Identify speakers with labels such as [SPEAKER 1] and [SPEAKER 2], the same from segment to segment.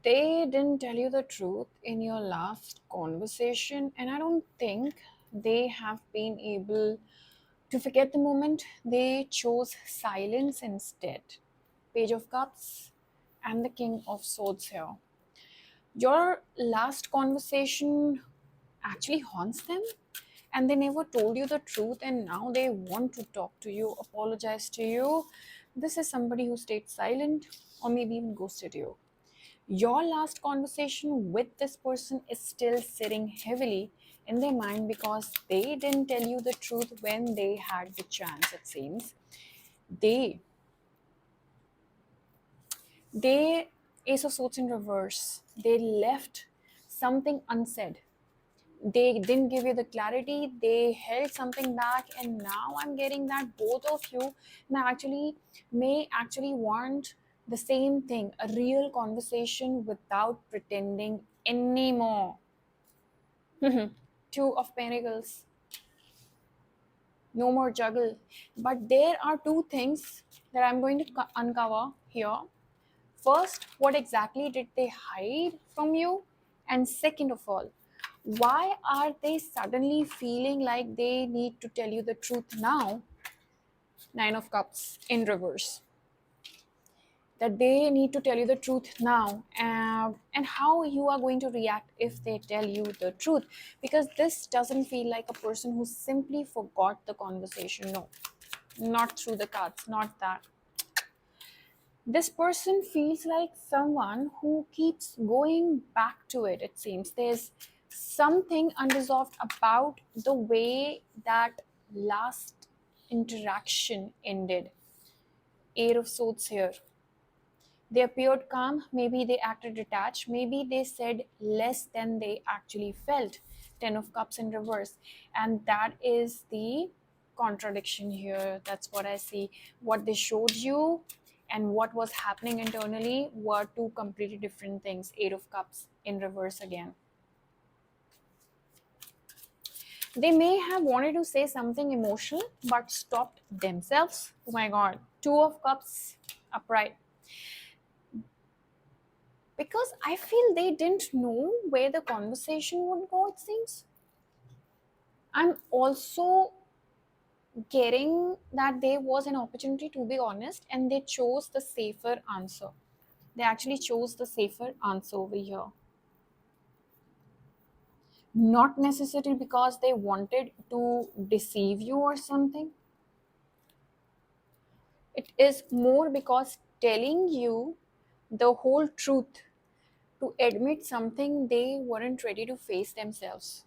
[SPEAKER 1] They didn't tell you the truth in your last conversation, and I don't think they have been able to forget the moment. They chose silence instead. Page of Cups and the King of Swords here. Your last conversation actually haunts them, and they never told you the truth, and now they want to talk to you, apologize to you. This is somebody who stayed silent or maybe even ghosted you. Your last conversation with this person is still sitting heavily in their mind because they didn't tell you the truth when they had the chance, it seems. They, they, Ace of Swords in reverse, they left something unsaid. They didn't give you the clarity, they held something back, and now I'm getting that both of you may actually want the same thing, a real conversation without pretending anymore. Two of Pentacles, no more juggle. But there are two things that I'm going to uncover here. First, what exactly did they hide from you? And second of all, why are they suddenly feeling like they need to tell you the truth now? Nine of Cups in reverse. That they need to tell you the truth now, and how you are going to react if they tell you the truth. Because this doesn't feel like a person who simply forgot the conversation. No, not through the cards, not that. This person feels like someone who keeps going back to it, it seems. There's something unresolved about the way that last interaction ended. Eight of Swords here. They appeared calm, maybe they acted detached, maybe they said less than they actually felt. Ten of Cups in reverse. And that is the contradiction here. That's what I see. What they showed you and what was happening internally were two completely different things. Eight of Cups in reverse again. They may have wanted to say something emotional but stopped themselves. Oh my god. Two of Cups upright. Because I feel they didn't know where the conversation would go, it seems. I'm also getting that there was an opportunity to be honest and they chose the safer answer. They actually chose the safer answer over here. Not necessarily because they wanted to deceive you or something. It is more because telling you the whole truth to admit something they weren't ready to face themselves.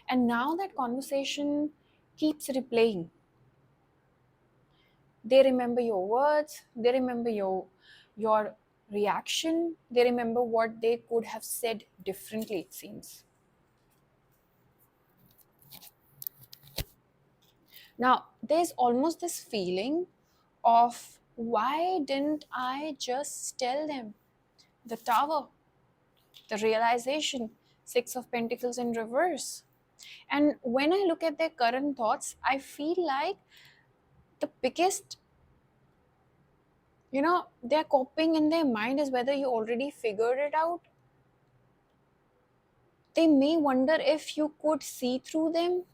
[SPEAKER 1] And now that conversation keeps replaying. They remember your words, they remember your reaction, they remember what they could have said differently, it seems. Now, there's almost this feeling of why didn't I just tell them? The Tower, the realization, Six of Pentacles in reverse. And when I look at their current thoughts, I feel like the biggest, they're copying in their mind is whether you already figured it out. They may wonder if you could see through them.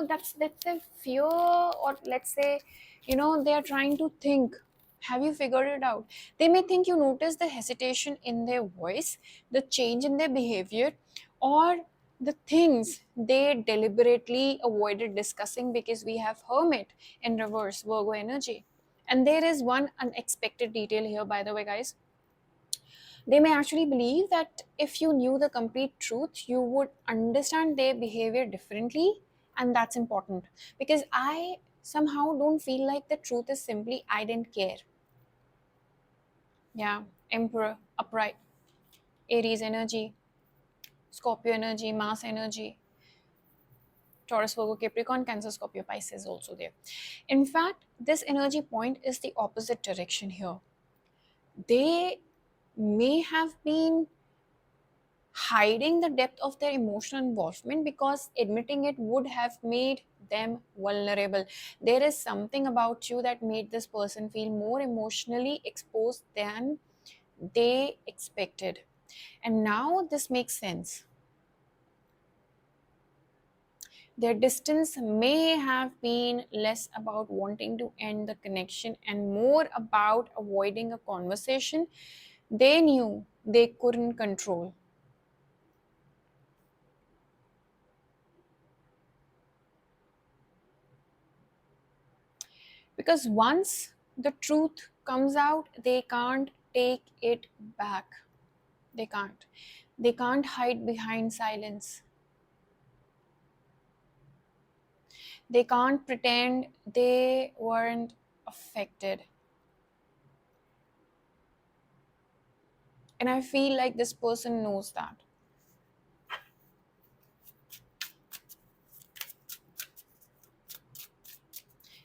[SPEAKER 1] That's a fear, or let's say, they are trying to think, have you figured it out? They may think you notice the hesitation in their voice, the change in their behavior, or the things they deliberately avoided discussing because we have Hermit in reverse, Virgo energy. And there is one unexpected detail here, by the way, guys. They may actually believe that if you knew the complete truth, you would understand their behavior differently, and that's important. Because I somehow don't feel like the truth is simply I didn't care. Yeah, Emperor, upright, Aries energy, Scorpio energy, Mars energy, Taurus, Virgo, Capricorn, Cancer, Scorpio, Pisces also there. In fact, this energy point is the opposite direction here. They may have been hiding the depth of their emotional involvement because admitting it would have made them vulnerable. There is something about you that made this person feel more emotionally exposed than they expected. And now this makes sense. Their distance may have been less about wanting to end the connection and more about avoiding a conversation they knew they couldn't control. Because once the truth comes out, they can't take it back. They can't. They can't hide behind silence. They can't pretend they weren't affected. And I feel like this person knows that.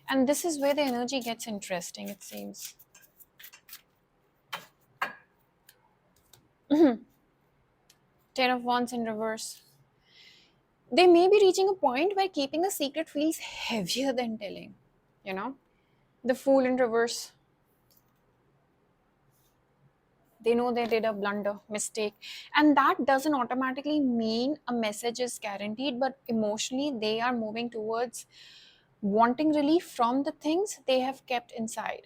[SPEAKER 1] And this is where the energy gets interesting, it seems. Ten of Wands in reverse. They may be reaching a point where keeping a secret feels heavier than telling, you know? The Fool in reverse. They know they did a blunder, mistake. And that doesn't automatically mean a message is guaranteed, but emotionally, they are moving towards wanting relief from the things they have kept inside.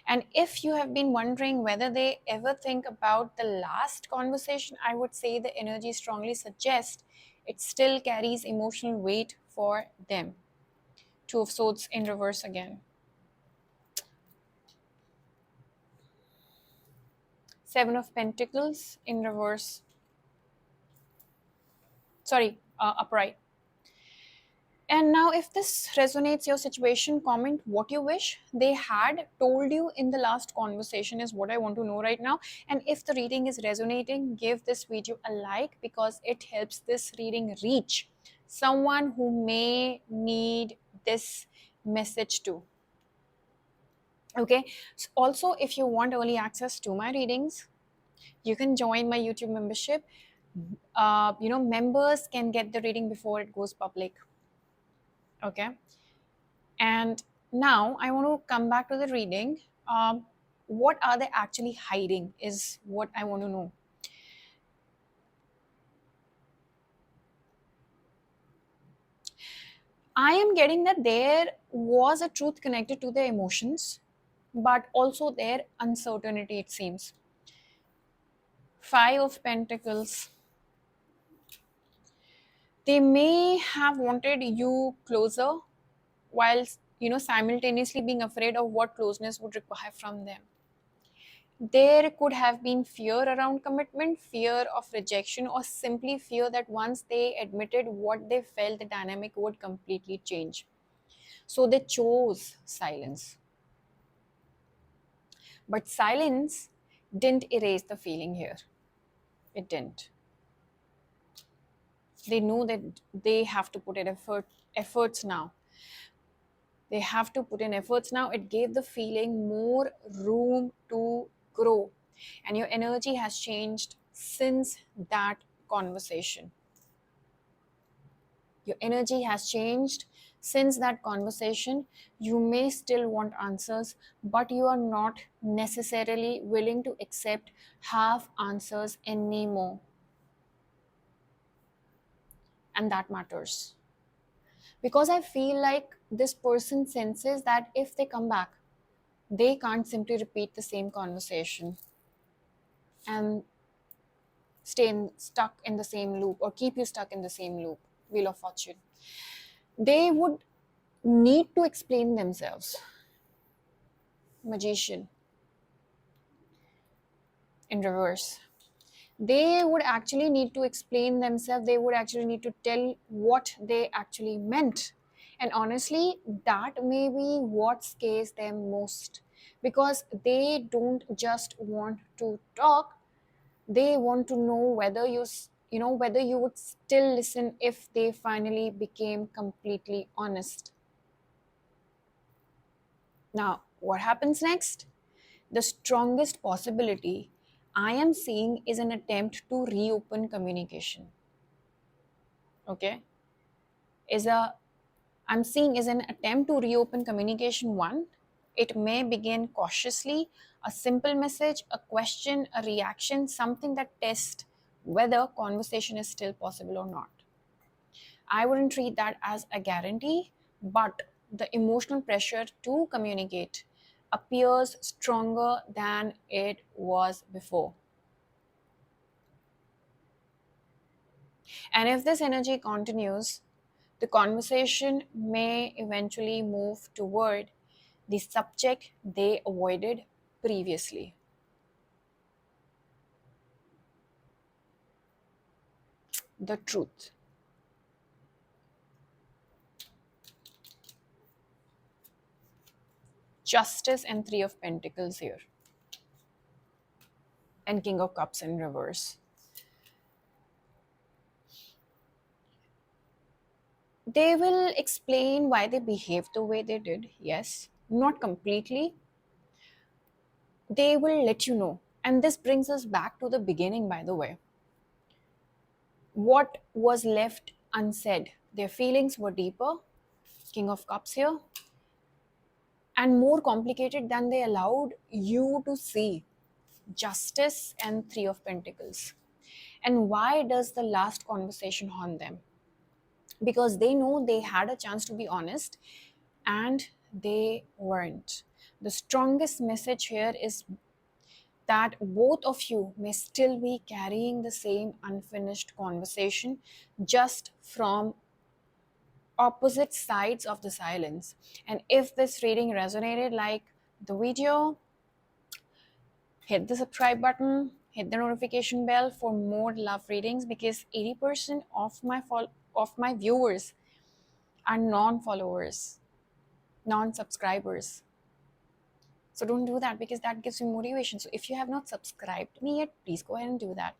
[SPEAKER 1] And if you have been wondering whether they ever think about the last conversation, I would say the energy strongly suggests it still carries emotional weight for them. Two of Swords in reverse again. Seven of Pentacles in reverse. Sorry, upright. And now, if this resonates your situation, comment what you wish they had told you in the last conversation, is what I want to know right now. And if the reading is resonating, give this video a like because it helps this reading reach someone who may need this message too. Okay, so also, if you want early access to my readings, you can join my YouTube membership. Members can get the reading before it goes public. Okay. And now I want to come back to the reading. What are they actually hiding is what I want to know. I am getting that there was a truth connected to their emotions, but also their uncertainty, it seems. Five of Pentacles. They may have wanted you closer while simultaneously being afraid of what closeness would require from them. There could have been fear around commitment, fear of rejection, or simply fear that once they admitted what they felt, the dynamic would completely change. So they chose silence. But silence didn't erase the feeling here. It didn't. They know that they have to put in efforts now. They have to put in efforts now. It gave the feeling more room to grow. And your energy has changed since that conversation. Your energy has changed since that conversation. You may still want answers, but you are not necessarily willing to accept half answers anymore. And that matters. Because I feel like this person senses that if they come back, they can't simply repeat the same conversation and stuck in the same loop or keep you stuck in the same loop. Wheel of Fortune. They would need to explain themselves. Magician in reverse. They would actually need to explain themselves. They would actually need to tell what they actually meant. And honestly, that may be what scares them most because they don't just want to talk, they want to know whether whether you would still listen if they finally became completely honest. Now, what happens next? The strongest possibility I am seeing is an attempt to reopen communication. Okay? Is a I'm seeing is an attempt to reopen communication one. It may begin cautiously, a simple message, a question, a reaction, something that tests whether conversation is still possible or not. I wouldn't treat that as a guarantee, but the emotional pressure to communicate appears stronger than it was before. And if this energy continues, the conversation may eventually move toward the subject they avoided previously. The truth. Justice and Three of Pentacles here. And King of Cups in reverse. They will explain why they behaved the way they did, yes. Not completely. They will let you know. And this brings us back to the beginning, by the way. What was left unsaid? Their feelings were deeper, King of Cups here, and more complicated than they allowed you to see. Justice and Three of Pentacles. And why does the last conversation haunt them? Because they know they had a chance to be honest and they weren't. The strongest message here is that both of you may still be carrying the same unfinished conversation, just from opposite sides of the silence. And if this reading resonated, like the video, hit the subscribe button, hit the notification bell for more love readings, because 80% of my viewers are non-followers, non-subscribers. So don't do that, because that gives me motivation. So if you have not subscribed to me yet, please go ahead and do that.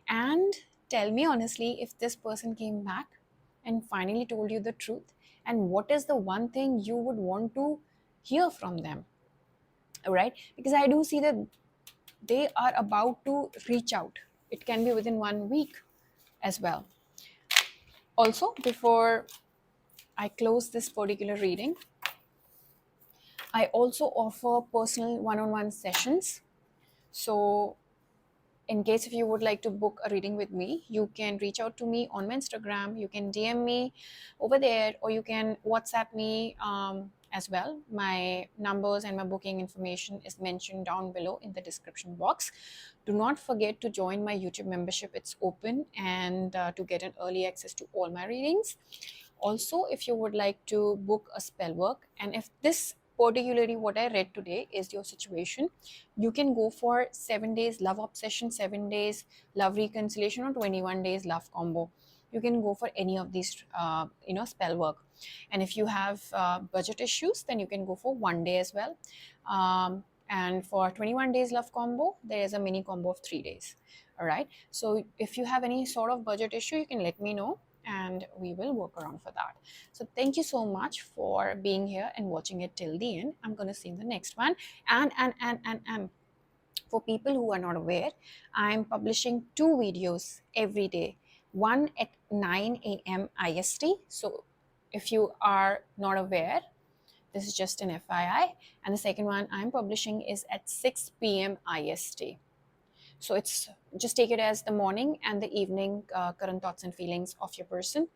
[SPEAKER 1] And tell me honestly if this person came back and finally told you the truth, and what is the one thing you would want to hear from them. All right, because I do see that they are about to reach out. It can be within 1 week as well. Also, before I close this particular reading, I also offer personal one-on-one sessions. So in case if you would like to book a reading with me, you can reach out to me on my Instagram, you can DM me over there, or you can WhatsApp me as well. My numbers and my booking information is mentioned down below in the description box. Do not forget to join my YouTube membership. It's open, and to get an early access to all my readings. Also, if you would like to book a spell work, and if this particularly what I read today is your situation, you can go for 7 days love obsession, 7 days love reconciliation, or 21 days love combo. You can go for any of these spell work. And if you have budget issues, then you can go for 1 day as well. And for 21 days love combo, there is a mini combo of 3 days. All right, so if you have any sort of budget issue, you can let me know and we will work around for that. So thank you so much for being here and watching it till the end. I'm going to see you in the next one. And for people who are not aware, I'm publishing 2 videos every day, one at 9 a.m. IST. So if you are not aware, this is just an FYI. And the second one I'm publishing is at 6 p.m. IST. So it's just take it as the morning and the evening current thoughts and feelings of your person.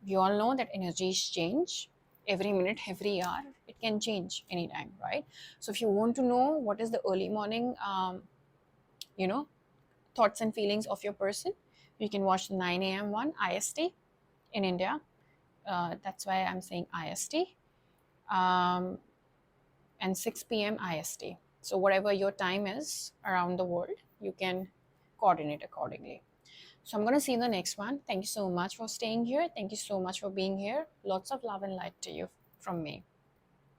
[SPEAKER 1] We all know that energies change every minute, every hour. It can change anytime, right? So if you want to know what is the early morning, thoughts and feelings of your person, you can watch the 9 a.m. one IST in India. That's why I'm saying IST. And 6 p.m. IST. So whatever your time is around the world, you can coordinate accordingly. So I'm going to see you in the next one. Thank you so much for staying here. Thank you so much for being here. Lots of love and light to you from me.